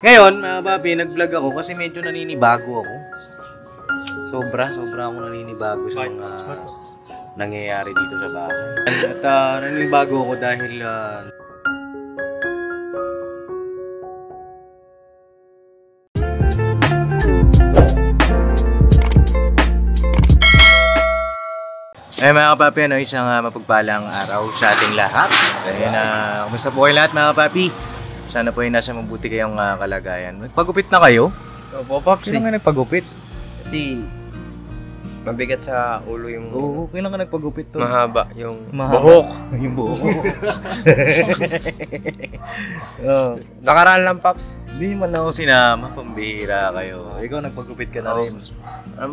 Ngayon, mga papi, nag-vlog ako kasi medyo naninibago ako. Sobra ako naninibago sa mga nangyayari dito sa bahay. At naninibago ako dahil mga kapapi, isang mapagpalang araw sa ating lahat. Kaya kumusta po kayo lahat mga kapapi? Sana po ay nasa mabuti kayong kalagayan. Nagpagupit na kayo? Opo, Pops. Kailan ka nagpagupit? Kasi mabigat sa ulo yung... Oo, kailan ka nagpagupit to? Mahaba yung buhok. Yung buhok. Nakaraan lang, Pops. Hindi man ako sinama, pambihira kayo. Ikaw nagpagupit ka na rin.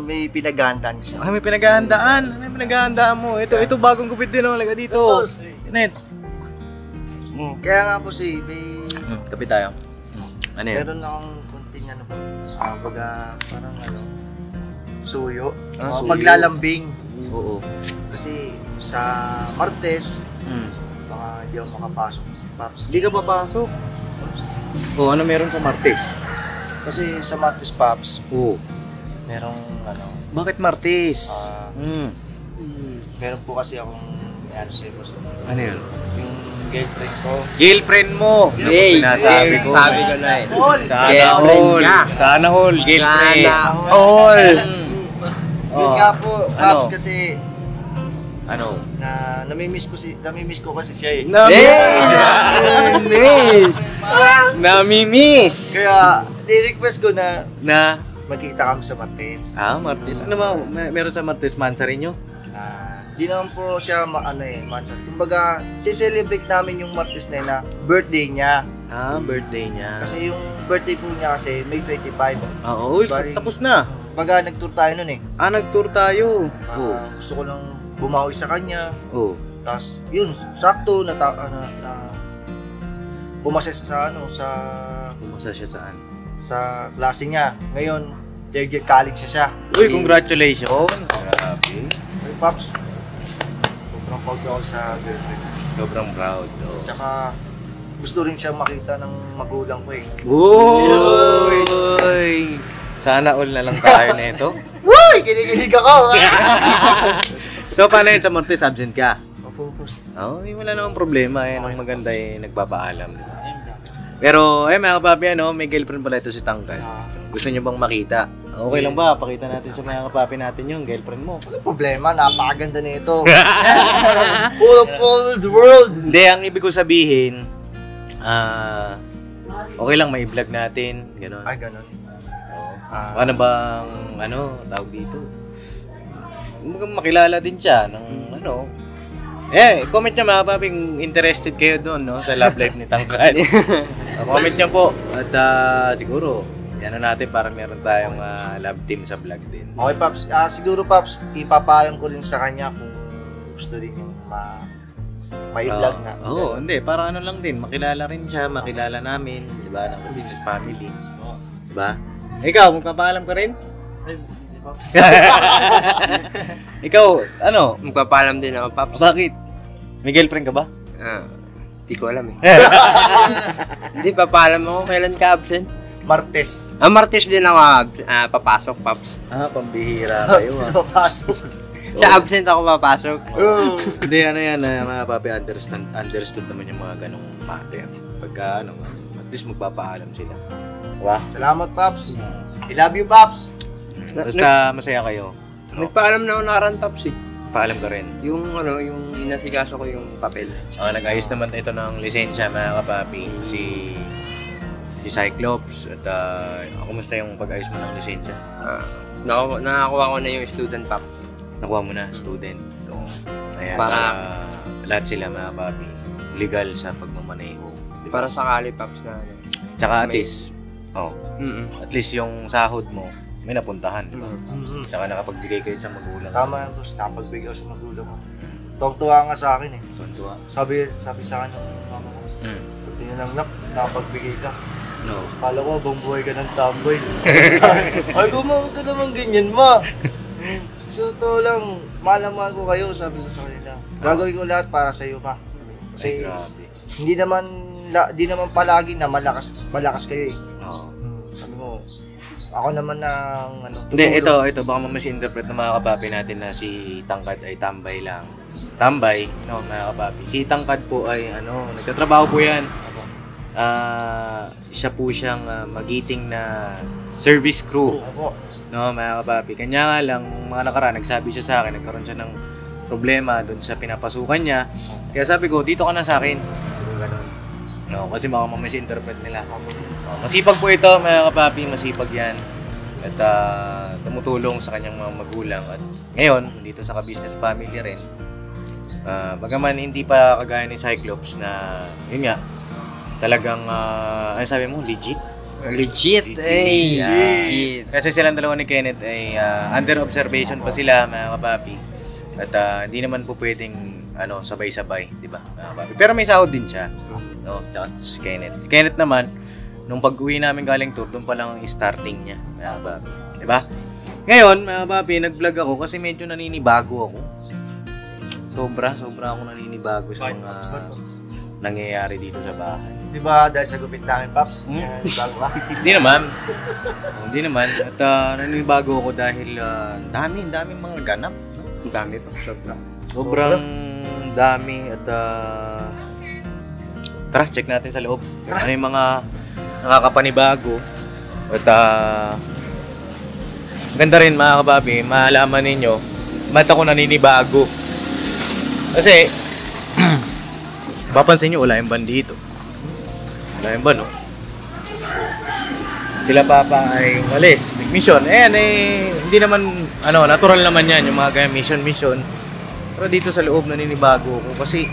May pinaghahandaan siya. May pinaghahandaan. Ano yung pinaghahandaan mo? Ito bagong gupit din, laga dito. Net. Kaya nga po may... Kapit tayo. Ano yun? Meron akong kunting parang suyo. Suyo. Maglalambing. Oo. Kasi sa Martes, baka hindi ako makapasok. Pops. Hindi ka papasok? Oo, ano meron sa Martes? Kasi sa Martes, Pops, Oo. merong Bakit Martes? meron po kasi akong sa'yo. Ano yun? Yung girlfriend ko. Girlfriend mo! Hey, sinasabi ko. Sabi ko na eh. Sana all. Girlfriend. Sana all. Yun nga po, Pops, kasi Ano? namimiss ko kasi siya eh. Namimiss! Kaya, ni-request ko na Na? magkita kami sa Martes. Martes. Ano ba? Meron sa Martes mansa rin nyo? Di naman po siya mansan. Kumbaga, si-celebrate namin yung Martes na yun na birthday niya. Birthday niya. Kasi yung birthday po niya kasi May 25. Oo, tapos na. Kumbaga, nag-tour tayo nun eh. Nag-tour tayo. Gusto ko lang bumawi sa kanya. Tapos, yun, sakto pumasa siya Pumasa siya saan? sa klase niya. Ngayon, third year college siya. Uy, congratulations! Grabe. Ay, Pops, sobrang proud ako sa girlfriend. Sobrang proud. Tsaka, gusto rin siya makita ng magulang ko eh. Uy! Sana all na lang tayo nito. Uy! Kinikilig ako! So, paano yun sa Martes? Absent ka? Opo. Wala namang problema. Ang maganda nagpapaalam. Pero, mga kapapi, may girlfriend pala ito si Tangkal. Gusto niyo bang makita? Okay lang ba? Pakita natin sa mga kapapi natin yung girlfriend mo. Wala problema, napakaganda nito. Full of all the world. Hindi, ang ibig ko sabihin, okay lang may vlog natin, gano'n. Ay, gano'n. Ano bang, tawag dito? Makilala din siya ng comment nyo mga kapapi kung interested kayo doon, sa love life ni Tangkal. Comment nyo po. At siguro, natin para meron tayong love team sa vlog din. Okay, Pops. Siguro, Pops, ipapayang ko rin sa kanya kung gusto rin yung may vlog na. Hindi. Para lang din. Makilala rin siya. Makilala namin. Diba? Ng business family. Diba? Ikaw, magpapaalam ka rin? Hindi, Pops. Ikaw, Magpapaalam din ako, Pops. Bakit? May girlfriend ka ba? Hindi ko alam eh. Hindi, papaalam ako kailan ka absent. Martes. Martes din ako papasok, Pops. Pambihira kayo Papasok. Sa absent ako papasok. Hindi, mga papi, understood naman yung mga ganong matter. Pagka, at least magpapaalam sila. Diba? Salamat, Pops. I love you, Pops. Basta masaya kayo. Nagpaalam na ako nakaraan, Pops eh. Paalam ka rin. Yung inasikaso ko yung papel. Nag-ayos naman ito ng lisensya, mga kapapi. Si Cyclops. At kumusta yung pag-ayos mo ng lisensya? Nakakuha ko na yung student, Pops. Nakuha mo na, student. Ayan, para lahat sila, mga kapapi, legal sa pagmamaneho. Diba? Para sakali, Pops, na Tsaka at least, at least yung sahod mo, may napuntahan, di ba? Tsaka nakapagbigay kayo sa magulang. Tama yan, boss. Nakapagbigay ako sa magulang ko. Tuwang-tuwa nga sa akin eh. Tuwa. Sabi sa akin ng mama ko, pati nyo lang nakapagbigay ka. No. Kala ko, abang buhay ka ng tamboy. Ay, gumawag ka naman ganyan, ma. So, to lang, mahal ko kayo, sabi ko sa kanila. Gagawin ko lahat para sa iyo, ma. Kasi, grabe. hindi naman palagi na malakas kayo eh. Ako naman ng ano. Hindi, ito, baka mamisinterpret ng mga kapapi natin na si Tangkad ay tambay lang. Tambay, no, mga kapapi. Si Tangkad po ay, nagtatrabaho po yan. Siya po siyang magiting na service crew. No, mga kapapi. Kanya nga lang, mga nakaraan, nagsabi siya sa akin, nagkaroon siya ng problema doon sa pinapasukan niya. Kaya sabi ko, dito ka na sa akin. Ganun. No, kasi baka mamisinterpret nila. Masipag po ito, mga kapapi, masipag yan. At tumutulong sa kanyang mga magulang. At ngayon, dito sa ka-business family rin. Bagaman hindi pa kagaya ni Cyclops na, yun nga, talagang, ano sabi mo, legit? Legit. Legit. Kasi silang dalawa ni Kenneth ay under observation pa sila, mga kapapi. At hindi naman po pwedeng sabay-sabay, di ba? Pero may sahod din siya. No? Si Kenneth. Si Kenneth naman, nung pag-uwi namin galing tour, doon pa lang ang starting niya, mga papi. Di ba? Ngayon, mga papi, nag-vlog ako kasi medyo naninibago ako. Sobra ako naninibago sa mga nangyayari dito sa bahay. Di ba dahil sa gupit namin, Paps? Bago ka? Hindi naman. At naninibago ako dahil daming mga ganap. No? Dami pa, sobrang dami at tara, check natin sa loob. Ano yung mga nakakapanibago. At ganda rin mga kababi, malaman ninyo, ba't ako naninibago. Kasi, papansin nyo, wala yung ban dito. Wala yung ban, no? Sila papa ay walis, mission. Hindi naman, natural naman yan, yung mga ganyan, mission. Pero dito sa loob naninibago ako kasi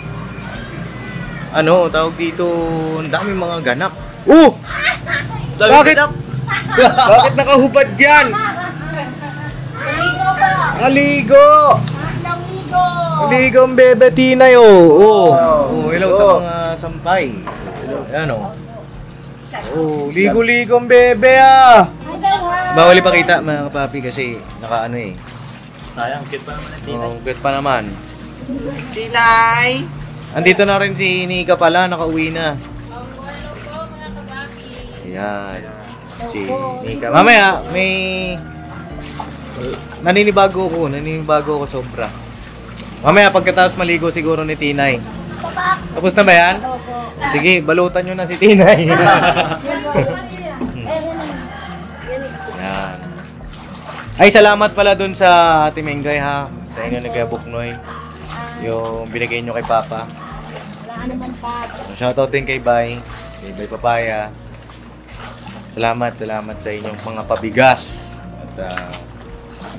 tawag dito, ang daming mga ganap. Bakit? Bakit nakahubad dyan? Aligo! Aligo ang bebe Tinay, hello sa mga sampay. Ligo-ligo ang bebe, Bawal ipakita, mga kapapi, kasi sayang, cute pa naman ang Tinay. Cute pa naman. Tinay! Andito na rin si Nika pala, nakauwi na. Ayan. Si Nika. Mamaya, may naninibago ako sobra. Mamaya, pagkatapos maligo siguro ni Tinay. Tapos na ba yan? Sige, balutan nyo na si Tinay. Ayan. Ay, salamat pala dun sa Ate Mengay, ha. Sa inyo nag-booknoy. Yung binigay nyo kay Papa. Wala naman, Pap. Shoutout din kay Bay. Kay Bay Papaya. Salamat sa inyong mga pabigas. At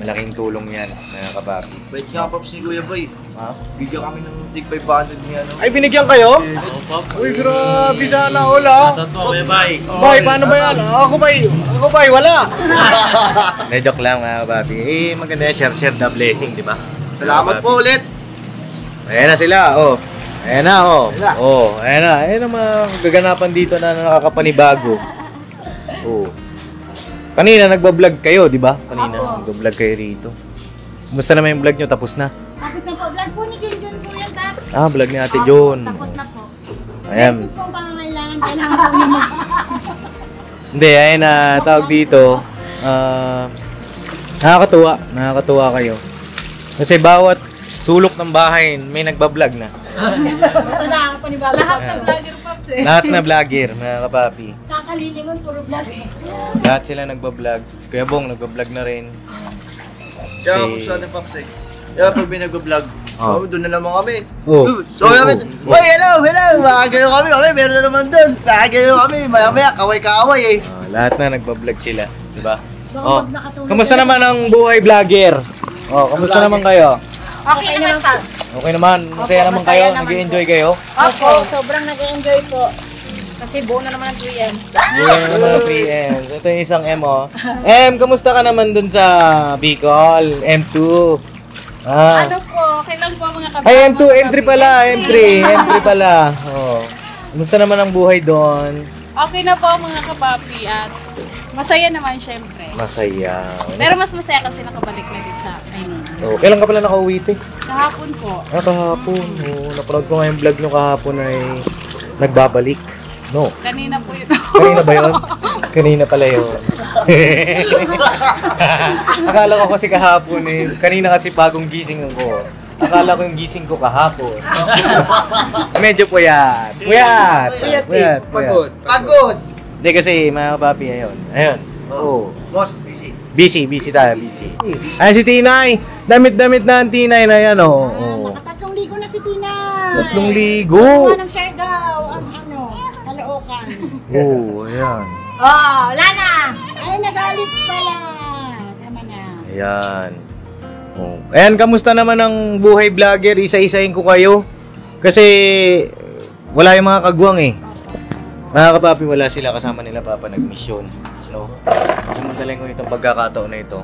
malaking tulong yan, mga kapapi. Wait nga, Pops, ni Kuya Boy. Ha? Bigyan kami ng tig 500 niya, Ay, binigyan kayo? Pops. Uy, grabe sana, hola. Kuya Bay. Bay, paano ba yan? Ako bay, wala. Joke lang, mga kapapi. Maganda yan, share the blessing, di ba? Salamat po ulit. Ayan na sila, Ayan na, ayan na. Ayan ang mga gaganapan dito na nakakapanibago. Kanina nagbablog kayo, di ba? Kanina nagbablog kayo rito. Kumusta naman yung vlog nyo? Tapos na? Tapos na po. Vlog po ni Junjun po yan, Paps. Vlog ni Ate Jun. Tapos na po. Ayan. Kung po pangangailangan, kailangan po naman. Hindi, ayan na, tawag dito. Nakakatuwa kayo. Kasi bawat sulok ng bahay, may nagbablog na. Nakakapanibago. Lahat ng vlogger, Pops, Lahat na vlogger, mga kapapi. Sa Kalilingon, puro vlog. Lahat sila nagbablog. Si Kuya Bong nagbablog na rin. Kaya ako sa Pops Kaya pag may nagbablog, doon na naman kami. So namin, hello! Makagano kami, meron na naman doon. Makagano kami, maya-maya, kaway-kaway Lahat na nagbablog sila, di ba? Pag nakatulog Kamusta naman ang buhay vlogger? Kamusta naman kayo? Okay naman, Pops. Okay naman, masaya naman kayo, nag-enjoy kayo? Opo, sobrang nag-enjoy po. Kasi buo na naman ang 3Ms. Buhay na naman ang 3M. Ito yung isang M, kamusta ka naman dun sa Bicol? M2. Ano po, okay lang po mga kababayan. Ay, M2, M3 pala, M3 pala. Kamusta naman ang buhay doon? Okay na po mga kapapi at masaya naman syempre. Masaya. Pero mas masaya kasi nakabalik na din sa Maynila. Kailan ka pala nakauwi, te? Kahapon po. Kahapon. Napanood ko nga yung vlog nyo kahapon ay nagbabalik. No. Kanina po yun. Kanina ba yun? Kanina pala yun. Akala ko kasi kahapon eh. Kanina kasi bagong gising ako. Akala ko yung gising ko kahapon. Medyo puyat. Pagod. Pagod! Hindi kasi mga papi, ayun. Oo. Boss, busy. Busy tayo. Ay, si Tinay. Damit-damit na ang Tinay na yan, oh. Nakatatlong ligo na si Tina. 3 ligo. Gawa ng Siargao, ang Caloocan. Oo, ayan. Oh, wala na. Ay, nagalit pala. Tama na. Ayan. Oh. Ayan, kamusta naman ang buhay vlogger? Isa-isahin ko kayo. Kasi wala yung mga kagwang eh. Mga kapapi, wala sila kasama nila papa nag-mission. So, sumundaling ko itong pagkakataon na ito.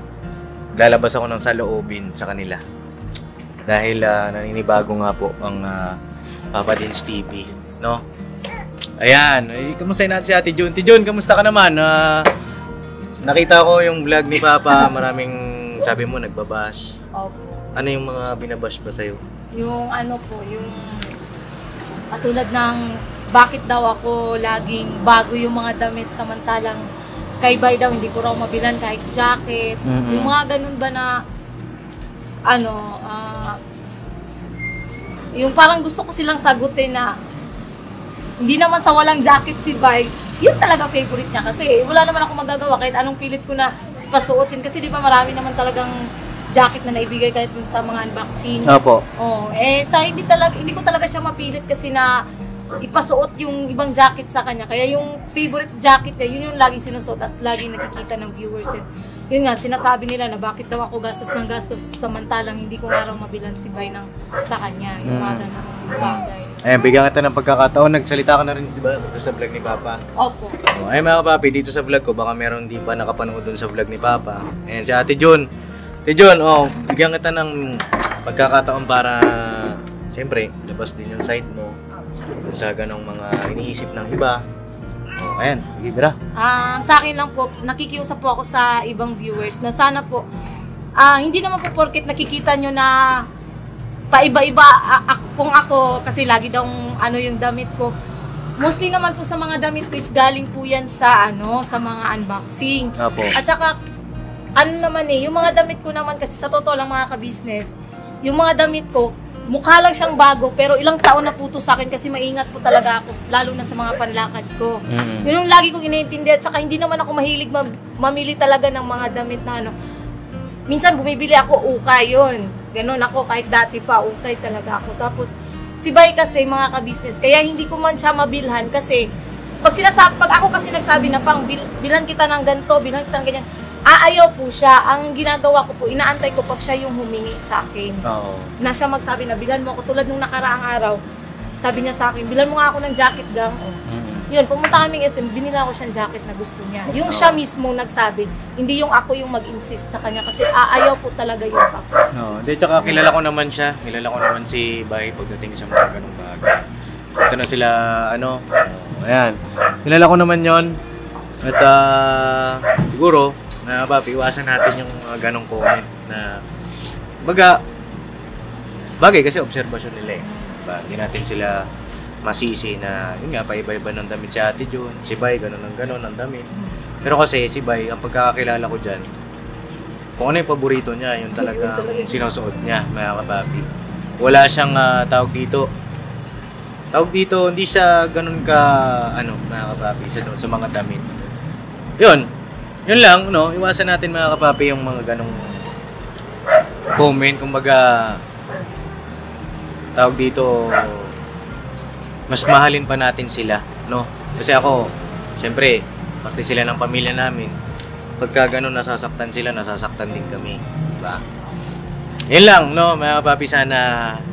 Lalabas ako ng saloobin sa kanila. Dahil naninibago nga po ang Papa Dins TV, no? Ayan, kamustahin natin si Ate Jun. Ate Jun, kamusta ka naman? Nakita ko yung vlog ni Papa, maraming sabi mo nagbabash. Opo. Ano yung mga binabash ba sa'yo? Yung ano po, yung katulad ng bakit daw ako laging bago yung mga damit samantalang kay Bay daw hindi ko raw mabilan kahit jacket. Mhm. Yung mga ganun ba na ano, yung parang gusto ko silang sagutin na hindi naman sa walang jacket si Bay, yun talaga favorite niya kasi wala naman ako magagawa kahit anong pilit ko na pasuotin kasi di ba marami naman talagang jacket na naibigay kahit dun sa mga unboxing. Opo. Oh, sa hindi ko talaga siya mapilit kasi na ipasuot yung ibang jacket sa kanya. Kaya yung favorite jacket niya, yun yung lagi sinusuot at lagi nakikita ng viewers din. Yun nga, sinasabi nila na bakit daw ako gastos ng gastos samantalang hindi ko nga raw mabilan si Bay sa kanya. Yung mga ganun bagay. Ayan, bigyan kita ng pagkakataon. Nagsalita ka na rin, di ba? Dito sa vlog ni Papa. Opo. Ay mga kapapi, dito sa vlog ko, baka meron di pa nakapanood dun sa vlog ni Papa. Ayan, si Ate Jun. Ate Jun, bigyan kita ng pagkakataon para, siyempre, labas din yung side mo. Sa ganong mga iniisip ng iba. Ayan, sige, bira. Sa akin lang po, nakikiusap po ako sa ibang viewers na sana po, hindi naman po porket nakikita nyo na paiba-iba kung ako, kasi lagi daw yung damit ko. Mostly naman po sa mga damit ko is galing po yan sa mga unboxing. Apo. At saka, yung mga damit ko naman kasi sa totoo lang mga ka-business, yung mga damit ko, mukha lang siyang bago, pero ilang taon na po to sa akin kasi maingat po talaga ako, lalo na sa mga panlakad ko. Mm-hmm. Yun yung lagi kong iniintindi at saka hindi naman ako mahilig mamili talaga ng mga damit na minsan bumibili ako ukay yun. Ganon ako, kahit dati pa, ukay talaga ako. Tapos, si Bay kasi mga ka-business, kaya hindi ko man siya mabilhan kasi pag ako kasi nagsabi na pang bilhan kita ng ganito, bilhan kita ng ganyan, ayaw po siya. Ang ginagawa ko po, inaantay ko pag siya yung humingi sa akin. Oo. Na siya magsabi na, bilhan mo ako. Tulad nung nakaraang araw, sabi niya sa akin, bilhan mo nga ako ng jacket gang. Yun, pumunta kaming SM, binila ko siyang jacket na gusto niya. Yung siya mismo nagsabi, hindi yung ako yung mag-insist sa kanya kasi ayaw po talaga yung Pops. Hindi, tsaka kilala ko naman siya. Kilala ko naman si Bay pagdating sa mga ganong bagay. Ito na sila, ayan. Kilala ko naman yon. At siguro, papi, iwasan natin yung ganong comment na bagay kasi obserbasyon nila eh. Diba? Hindi natin sila masisi na yun nga, paiba-iba ng damit si Ate Jun, si Bay, ganon ang damit. Pero kasi si Bay, ang pagkakakilala ko dyan, kung ano yung paborito niya, yun talaga sinusuot niya, mga kapapi. Wala siyang tawag dito, hindi siya ganon ka, mga kapapi, sa mga damit. Yun lang, iwasan natin mga kapapi yung mga ganong comment, kumbaga tawag dito, mas mahalin pa natin sila, kasi ako, syempre, parte sila ng pamilya namin, pagka ganon nasasaktan sila, nasasaktan din kami, diba? Yun lang, mga kapapi, sana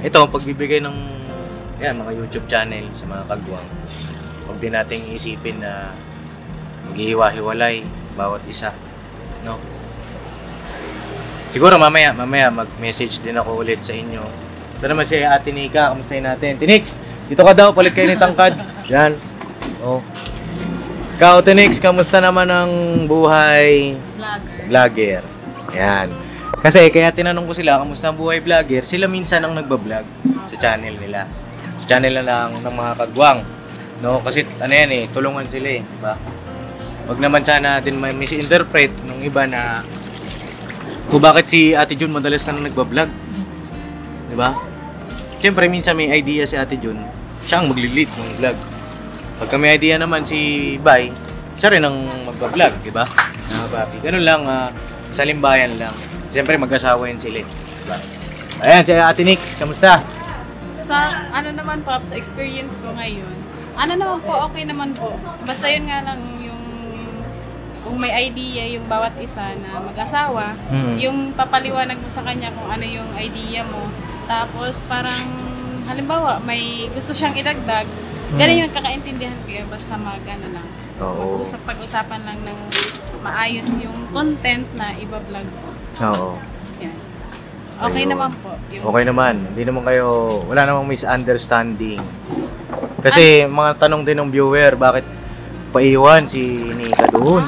ito, pagbibigay ng mga YouTube channel sa mga kagwang, huwag din nating isipin na maghihiwa-hiwalay bawat isa, siguro mamaya mag-message din ako ulit sa inyo. Ito naman si Ate Nika, kamustahin natin. Tinix, dito ka daw, palit kayo ni Tangkad. Yan. Ikaw, Tinix, kamusta naman ang buhay vlogger? Yan. Kasi kaya tinanong ko sila, kamusta ang buhay vlogger? Sila minsan ang nagbablog sa channel nila. Sa channel na lang ng mga kagwang. Kasi yan tulungan sila diba? wag naman sana natin may misinterpret ng iba na kung bakit si Ate Jun madalas na nagbablog. Di ba? Siyempre, minsan may idea si Ate Jun, siya ang magli-lead ng vlog. Pagka may idea naman si Bay, siya rin ang magbablog, di ba? Papi. Ganun lang, salimbayan lang. Siyempre, mag-asawa yun sila. Diba? Ayan, si Ate Nix, kamusta? Sa ano naman po, sa experience ko ngayon, ano naman po, okay naman po. Basta yun nga lang yung kung may idea yung bawat isa na mag-asawa, yung papaliwanag mo sa kanya kung ano yung idea mo. Tapos parang halimbawa may gusto siyang idagdag, ganun yung kakaintindihan kayo basta mag-ano lang. Oo. Pag-usapan lang ng maayos yung content na iba-vlog po. Oo. Yan. Okay Ayun. naman po. Okay naman. Hindi naman kayo, wala namang misunderstanding. Kasi mga tanong din ng viewer, bakit paiwan si Nika doon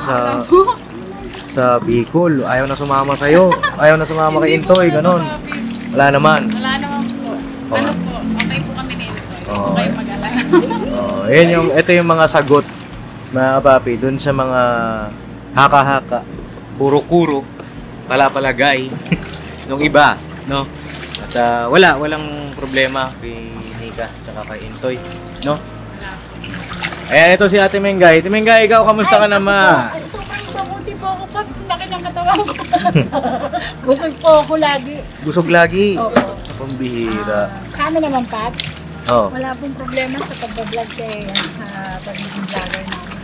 sa Bicol? Ayaw na sumama sa'yo. Ayaw na sumama kay Intoy, ganun. Wala naman. Wala naman po. Ano po, okay po kami ni Intoy. Oo. Okay mag-alala. Ito yung mga sagot, mga papi, doon sa mga haka-haka, kuro-kuro, pala-palagay, nung iba, no? At walang problema kay Nika at kay Intoy, no? Ayan, ito si Ate Mengay. Ate Mengay, ikaw, kamusta ka naman? Sobrang mabuti po ako, Pops. Laki ng katawan ko. Busog po ako lagi. Busog lagi. Oo. Pambihira. Sana naman, Pops. Oh. Wala pong problema sa pag-vlog kay sa pagiging vlogger namin.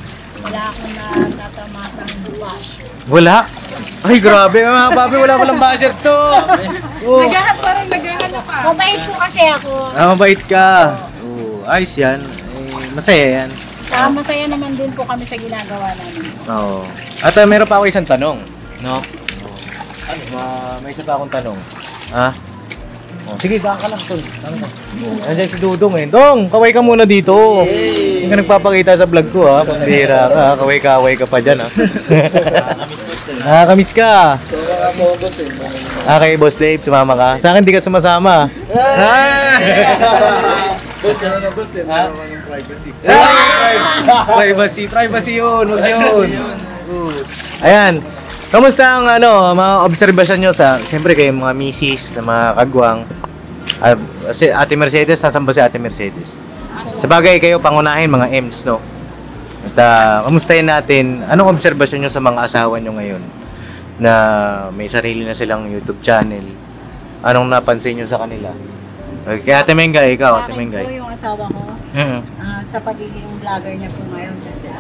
Wala akong natatamasang buwas. Wala? Ay, grabe mga papi, wala palang basher to. Oh. Parang naghahanap pa. Mabait po kasi ako. Mabait ka. Oh, ayos yan. Masaya yan. Saka masaya naman din po kami sa ginagawa namin. Oo. At meron pa ako isang tanong, no? Ano? May isa pa akong tanong. Ha? Oh, sige, daan ka lang, tol. Daan ka. Andiyan si Dudong eh. Dong, kaway ka muna dito. Hindi ka nagpapakita sa vlog ko, ha? Pambira ka, kaway ka pa dyan, ha? Nakakamiss ka. Okay, Boss Dave, sumama ka. Sa akin, di ka sumasama. Boss, ano na boss eh? Meron ka ng privacy. Privacy yun, huwag yun. Ayan. Kamusta ang mga obserbasyon nyo sa, siyempre kayo mga misis na mga kagwang. Si Ate Mercedes, saan ba si Ate Mercedes? Sabagay kayo pangunahin mga Ems, no? At kamustahin natin, anong obserbasyon nyo sa mga asawa nyo ngayon? Na may sarili na silang YouTube channel. Anong napansin nyo sa kanila? Kaya Ate Mengay, ikaw, Ate Sa akin Mengay. po yung asawa ko, sa pagiging vlogger niya po ngayon kasi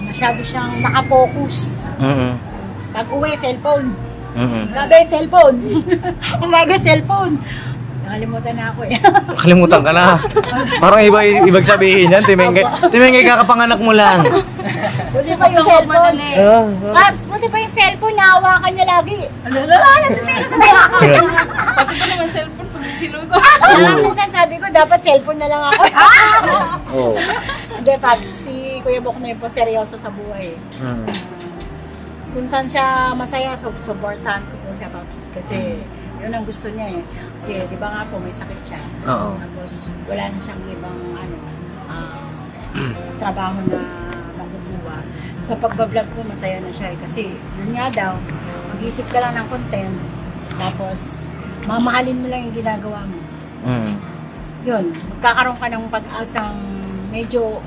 masyado siyang nakapokus. Pag uwi, cellphone. Gabi, cellphone. Umaga, cellphone. Nakalimutan na ako eh. Nakalimutan ka na. Parang ibag sabihin yan, Timengay. Timengay, kakapanganak mo lang. Buti pa yung cellphone. Paps, buti pa yung cellphone. Nahawakan niya lagi. Nagsisilo sa cellphone. Pati pa naman cellphone pag sinuto. Minsan sabi ko, dapat cellphone na lang ako. Oh. Hindi, Paps, si Kuya Bok na yun po, seryoso sa buhay. Kung saan siya masaya, supportahan ko po siya, Paps. Kasi yun ang gusto niya eh. Kasi di ba nga po, may sakit siya. Oo. Tapos wala na siyang ibang trabaho na makukuha. Sa pagbablog po, masaya na siya eh. Kasi yun nga daw, mag-isip ka lang ng content, tapos mamahalin mo lang yung ginagawa mo. Yun, magkakaroon ka ng pag-asang medyo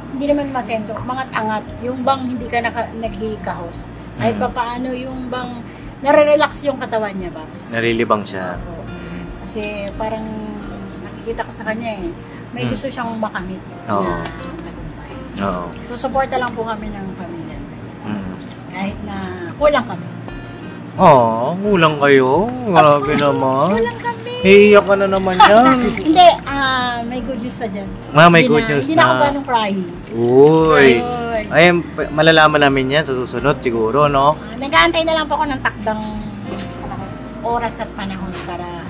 hindi naman masenso, mga angat. Yung bang hindi ka naghihikahos. Kahit pa paano yung bang nare-relax yung katawan niya, Babs. Narilibang siya. Oo. Kasi parang nakikita ko sa kanya eh. May gusto siyang makamit Oo. na tagumpay. Oo. So, suporta lang po kami ng pamilya. Kahit na kulang kami. Kulang kayo. Grabe naman. Kulang kami. Iiyak ka na naman yan. Hindi, may good news na dyan. May good news Hindi na ako na. ganong crying. Uy. Ayun. Ay, malalaman namin yan sa susunod siguro, no? Nag-aantay na lang po ako ng takdang oras at panahon para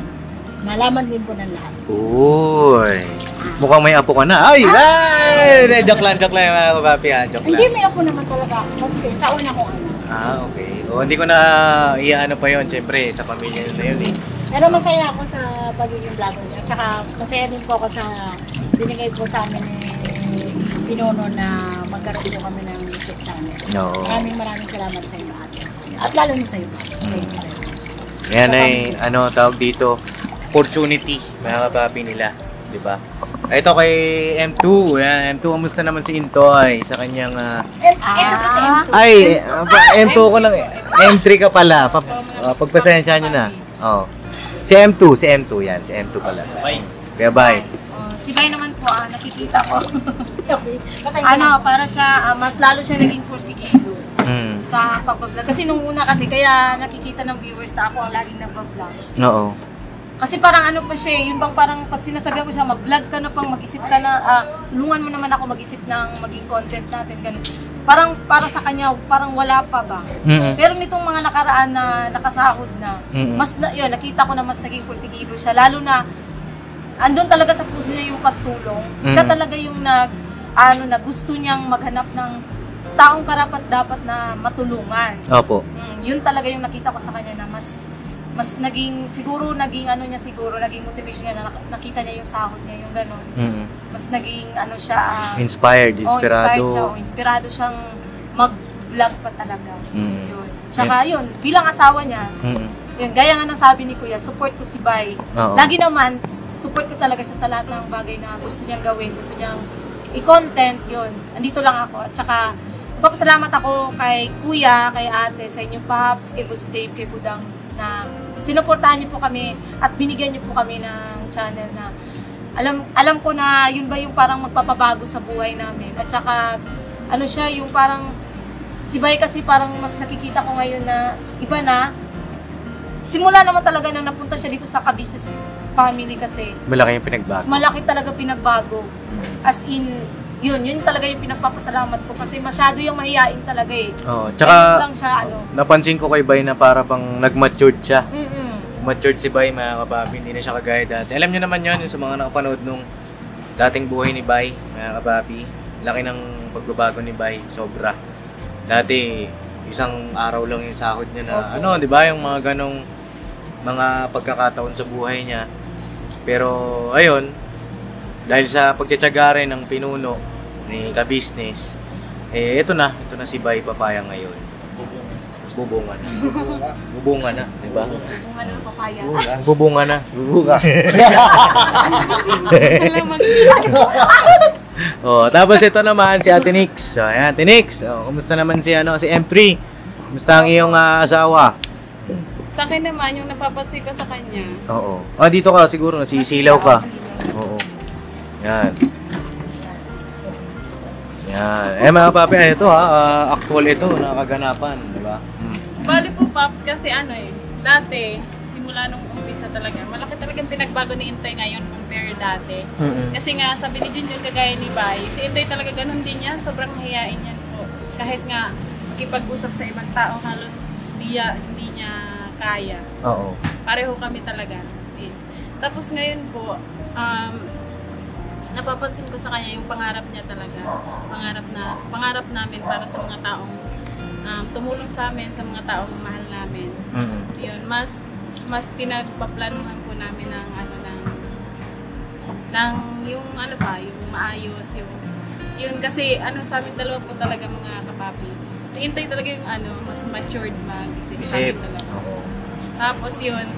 malaman din po ng lahat. Uy. Mukhang may apo ka na. Ay! Ay! Joke lang mga kapapi, ha? Joke Hindi, lang. may ako naman talaga. Kasi sa una ko Okay. Hindi ko na iaano pa yun, syempre, sa pamilya na yun, eh. Pero masaya ako sa pagiging vlogger niya. At saka masaya din po ako sa binigay po sa amin ni pinuno na magkaroon po kami ng YouTube channel. Oo. Maraming salamat sa inyo, ate. At lalo na sa iyo, Pops. Thank you very much. Yan ay, tawag dito, opportunity, mga kapapi nila. Diba? Ito kay M2. Yan, M2, kamusta naman si Intoy sa kanyang... kasi Ay, M2 ko lang eh. M3 ka pala. Pagpasensya nyo na. Oh. Si M2 yan. Si M2 pala. Kaya bye. Si Bay naman po, nakikita ko. sorry. Para siya, mas lalo siya naging porsigido Mm. sa pag-vlog. Kasi nung una kasi, kaya nakikita ng viewers na ako ang laging nag-vlog. Oo. Kasi parang ano pa siya, yun bang parang pag sinasabihan ko siya, mag-vlog ka na pang, mag-isip ka na, tulungan mo naman ako mag-isip ng maging content natin, ganun. Parang para sa kanya, parang wala pa ba? Mm-mm. Pero nitong mga nakaraan na nakasahod na, mas yun, nakita ko na mas naging porsigido siya, lalo na andun talaga sa puso niya yung pagtulong. Siya talaga yung na gusto niyang maghanap ng taong karapat dapat na matulungan. Opo. Yun talaga yung nakita ko sa kanya na mas naging naging motivation niya na nakita niya yung sahod niya, yung gano'n. Mas naging siya Inspired, inspirado. Inspirado siyang mag-vlog pa talaga. Yun. Tsaka yun, bilang asawa niya, yun, gaya nga ng sabi ni Kuya, support ko si Bay. Lagi naman, support ko talaga siya sa lahat ng bagay na gusto niyang gawin, gusto niyang i-content, yun. Andito lang ako. At saka, magpapasalamat ako kay Kuya, kay Ate, sa inyo Pops, kay Boss Dave, kay Budang, na sinuportahan niyo po kami at binigyan niyo po kami ng channel na alam ko na yun ba yung parang magpapabago sa buhay namin. At saka, siya, yung parang, si Bay kasi parang mas nakikita ko ngayon na iba na. Simula naman talaga nang napunta siya dito sa ka-business family kasi. Malaki yung pinagbago. Malaki talaga pinagbago. As in, yun talaga yung pinagpapasalamat ko kasi masyado yung mahihain talaga eh. Oo, tsaka lang siya, napansin ko kay Bay na para bang nag-matured siya. Mm-mm. Matured si Bay, mga kapapi, hindi na siya kagaya dati. Alam niyo naman yun, yung sa mga nakapanood nung dating buhay ni Bay, mga kapapi. Laki ng pagbabago ni Bay, sobra. Dati, isang araw lang yung sahod niya na, di ba, yung mga ganong mga pagkakataon sa buhay niya. Pero, ayun, dahil sa pagtsatsaga rin ng pinuno ni ka-business, ito na si Bay Papaya ngayon. Bubungan na. Bubungan na, di ba? Bubungan ng papaya. Bubungan na. Bubuka. Tapos ito naman si Ate Nix. So, ayan, Ate Nix. Kumusta naman si M3? Kumusta ang iyong asawa? Sa akin naman, yung napapansin ko sa kanya. Oo. Dito ka siguro, nasisilaw ka. Oo. Yan. Yan. Mga papi, ito actual ito, nakaganapan, di ba? Bali po, Pops, kasi dati, simula nung umpisa talaga, malaki talagang pinagbago ni Intoy ngayon compare dati. Kasi nga, sabi ni Junior, kagaya ni Bay, si Intoy talaga ganun din yan, sobrang mahihain yan po. Kahit nga, makipag-usap sa ibang tao, halos hindi niya kaya. Oo. Pareho kami talaga. Kasi, tapos ngayon po, napapansin ko sa kanya yung pangarap niya talaga. Pangarap namin para sa mga taong tumulong sa amin, sa mga taong mahal namin. Yun, mas pinagpaplanuhan po namin ng yung yung maayos, yun kasi sa amin dalawa po talaga mga kapapi. Si Intoy talaga yung mas matured mag-isip sa amin dalawa. Tapos yun,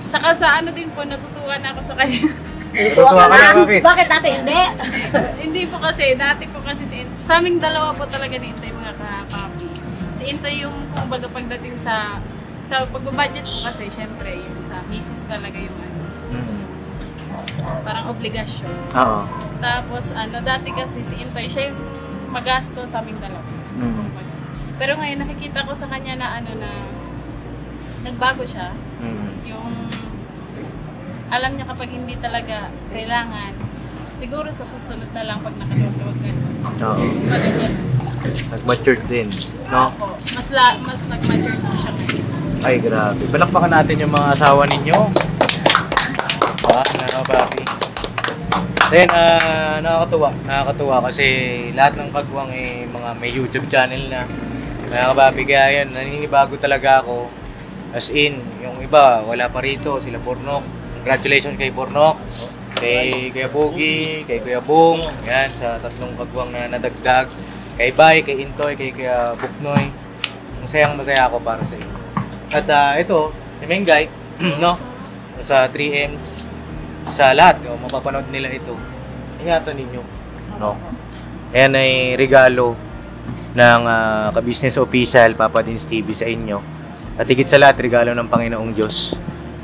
saka sa din po, natutuwa na ako sa kanya. Natutuwa ka na, bakit? Bakit dati hindi? Hindi po kasi, dati po kasi sa aming dalawa po talaga ni Intoy mga kapapi. Si Intoy yung kumbaga pagdating sa pagbabudget po kasi, syempre, yun sa misis talaga yung parang obligasyon. Oo. Tapos dati kasi si Intoy, siya yung magasto sa aming dalawa. Pero ngayon nakikita ko sa kanya na na nagbago siya. Yung alam niya kapag hindi talaga kailangan, siguro sa susunod na lang pag nakaluwag gano'n. Oo. Kumbaga gano'n. Nag-matured din, no? Opo. Mas nag-matured po siya ngayon. Ay, grabe. Palakpakan natin yung mga asawa ninyo. Papi. Then, nakakatuwa kasi lahat ng kagwang mga may YouTube channel na. Mga kababi, kaya yan, naninibago talaga ako. As in, yung iba, wala pa rito, sila Bornok. Congratulations kay Bornok. kay Kuya Bogie, kay Kuya Bong, yan, sa tatlong kagwang na nadagdag, kay Bay, kay Intoy, kay Kuya Buknoy. Masaya ako para sa inyo. At ito, si Mengay, no, sa 3Ms, sa lahat, mapapanood nila ito. Ingatan ninyo, no. Ayan ay regalo ng Ka-Business Official, Papa Dins TV sa inyo. At higit sa lahat, regalo ng Panginoong Diyos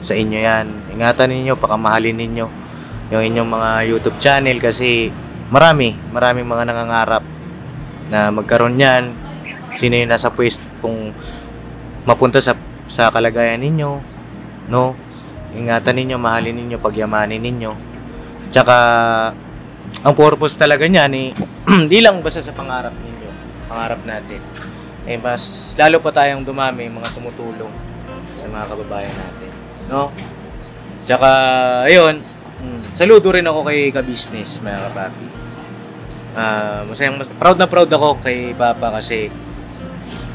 sa inyo yan. Ingatan ninyo, pakamahalin ninyo yung inyong mga YouTube channel kasi maraming mga nangangarap na magkaroon yan. Sino yung nasa pwesto kung mapunta sa kalagayan ninyo, no? Ingatan ninyo, mahalin ninyo, pagyamanin ninyo. Tsaka ang purpose talaga niyan hindi lang basta sa pangarap ninyo, pangarap natin. Mas lalo pa tayong dumami mga tumutulong sa mga kababayan natin, no? Tsaka ayun, saludo rin ako kay Ka-Business, mga kapapi. Proud na proud ako kay Papa kasi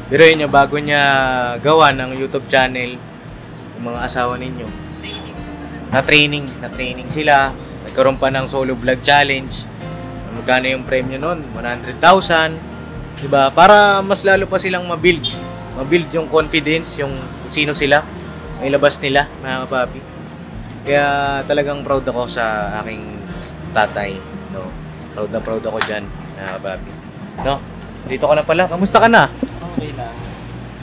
biruin niyo, bago niya gawa ng YouTube channel, yung mga asawa ninyo, na training sila, nagkaroon pa ng solo vlog challenge. Magkano yung premium nun? 100,000, diba? Para mas lalo pa silang mabuild yung confidence, yung sino sila, may labas nila, mga kapapi. Kaya talagang proud ako sa aking tatay, no? Proud na proud ako dyan, mga kapapi. No? Dito ka na pala, kamusta ka na? Okay lang.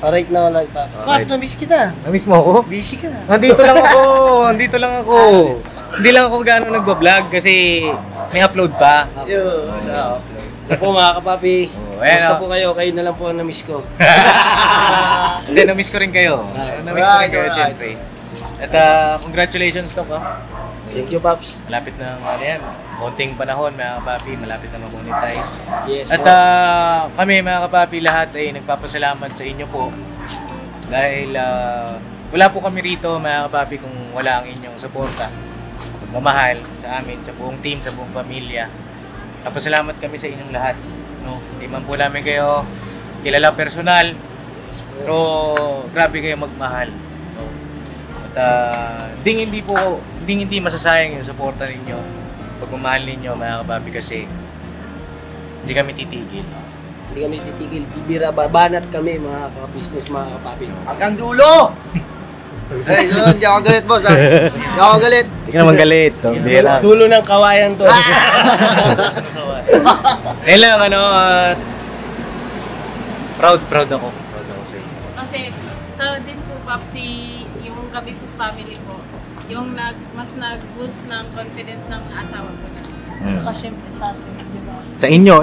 Alright na wala, Pops. Pops, na-miss kita. Na-miss mo ako? Busy ka na. Nandito lang ako. Hindi lang ako gano'ng nagbablog kasi may upload pa. Yun, upload. Po mga kapapi, Ayan, po kayo, kayo na lang po ang na-miss ko. Hindi, na-miss ko rin kayo. Na-miss ko rin kayo, syempre. At congratulations to ka. Thank you, Pops. Malapit na konting panahon, mga kapapi, malapit na ma-monetize. Yes, At po. kami, mga kapapi, lahat ay nagpapasalamat sa inyo po. Dahil wala po kami rito, mga kapapi, kung wala ang inyong suporta, mamahal sa amin, sa buong team, sa buong pamilya. Napasalamat kami sa inyong lahat. No? Hindi man po namin kayo kilala personal, pero grabe kayo magmahal. No? At hindi masasayang yung suporta ninyo, pagmamahal ninyo, mga kapapi, kasi hindi kami titigil. Hindi kami titigil. Bibira, babanat kami, mga ka-business, mga kapapi. Hanggang dulo! Hey, hindi ako galit, boss, ha? Hindi ako galit. Hindi ka naman galit. Dulo ng kawayan to. Ayun lang, proud ako. Proud ako sa inyo. Kasi sa din po, Popsi, yung Ka-Business family po, yung mas nag-boost ng confidence ng mga asawa ko na. Saka syempre sa atin, di ba? Sa inyo,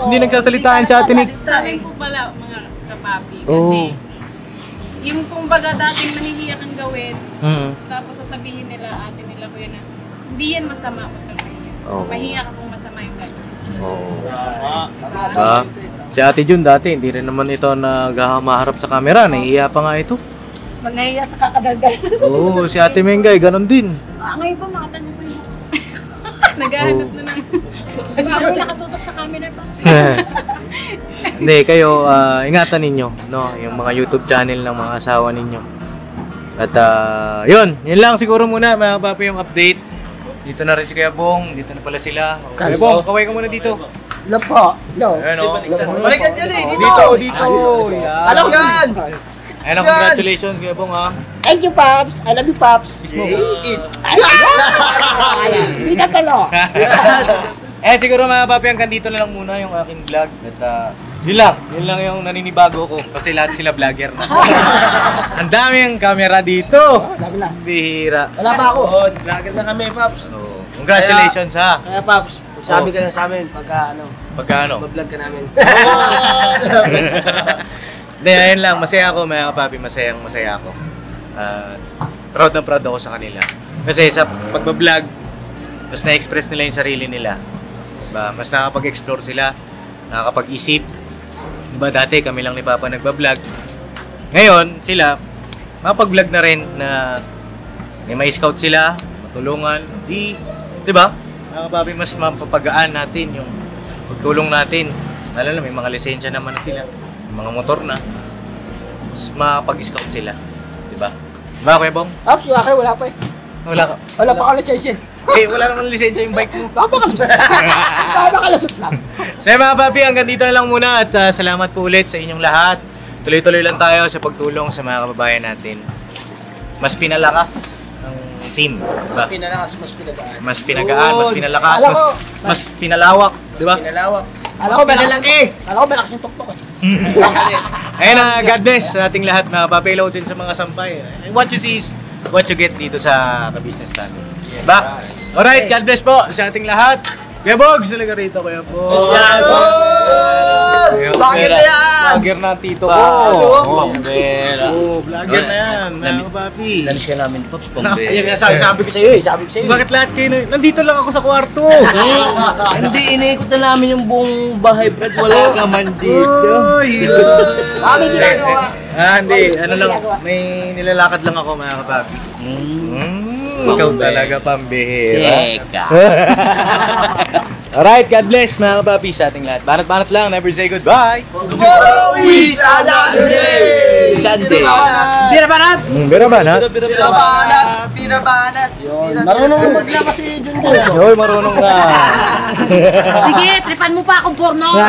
hindi nagsasalitaan sa atin. Sa akin po pala, mga kapapi, kasi yung kung baga dating nahihiya kang gawin, tapos sasabihin nila, ate nila ko yun na, hindi yan masama magkakahiya. Mahiya ka kung masama yung gano'n. Si Ate Jun dati, hindi rin naman ito naghaharap sa camera, nahihiya pa nga ito. Nahiya sa kakadalgal. Oo, si Ate Mengay, ganun din. Ngayon pa mga tanong ko yun. Naghahanap na ng... Sabi ako nakatutok sa camera pa. Hindi, kayo, ingatan ninyo, no? Yung mga YouTube channel ng mga asawa ninyo. At yun lang siguro muna, mga papi, yung update. Dito na rin si Kuya Bong, dito na pala sila. Kuya Bong, kaway ka muna dito. Hello po. Hello. Ano? Balikan dyan eh, Dito. Yan. Alam ko dyan! Ayun, congratulations, Kuya Bong, ha? Thank you, Pops. I love you, Pops. Kiss mo. Kiss. Hindi na talo. Siguro mga papi, hanggang dito na lang muna yung aking vlog. At yun lang yung naninibago ko kasi lahat sila vlogger na. Ang daming camera dito. Lagi na. Bihira. Wala pa ako. Vlogger na kami, Pops. So, congratulations, ha? Kaya, Pops, sabi ka lang sa amin pagka mag-vlog ka namin. Hindi, ayun lang. Masaya ako, mga papi. Masaya ako. Proud na proud ako sa kanila. Kasi sa pagbablog, mas na-express nila yung sarili nila. Diba? Mas nakakapag-explore sila, nakakapag-isip. Diba dati kami lang ni Papa nagbablog. Ngayon, sila, makapag-vlog na rin na may scout sila, matulungan. Diba? Papi, mas mapapagaan natin yung pagtulong natin. Lalo na may mga lisensya naman na sila, may mga motor na. Mas makapag-scout sila. Diba? Diba, Kuya Bong? Pops, wala pa eh. Wala ka. Wala pa ka lisensya. Eh, wala naman lisensya yung bike mo. Napakalusot lang. So mga papi, hanggang dito na lang muna at salamat po ulit sa inyong lahat. Tuloy-tuloy lang tayo sa pagtulong sa mga kababayan natin. Mas pinalakas ang team, diba? Mas pinagaan. Mas pinagaan, mas pinalakas, mas pinalawak, diba? Pinalawak. Alam ko malaki. Alam ko malakas yung tuktok eh. Ayun na, God bless sa ating lahat mga papi. Hello din sa mga sampay. What you see is what you get dito sa Ka-Business Family. Diba? Alright, God bless po sa ating lahat. Kuya Bogs, talaga rito, Kuya Bogs. Bakit na yan? Vlogger na tito ko. Pambera. Oo, vlogger na yan, mga papi. Lamis ka namin po, Ayun nga sabi ko sa'yo eh. Sabi ko sa'yo. Bakit lahat kayo nandito lang ako sa kwarto? Hindi, iniikot na namin yung buong bahay, Brad. Wala ka man dito. Uy! Kami ginagawa. Hindi. Ano lang, may nilalakad lang ako mga kapapi. Ikaw talaga pambihira. Teka. Alright, God bless mga kapapi sa ating lahat. Banat-banat lang, never say goodbye. Tomorrow is another day. Sunday. Bira banat! Bira banat? Pinabanat. Marunong na maglaba si Junjun. Hoy, marunong nga. Sige, tripan mo pa akong porno.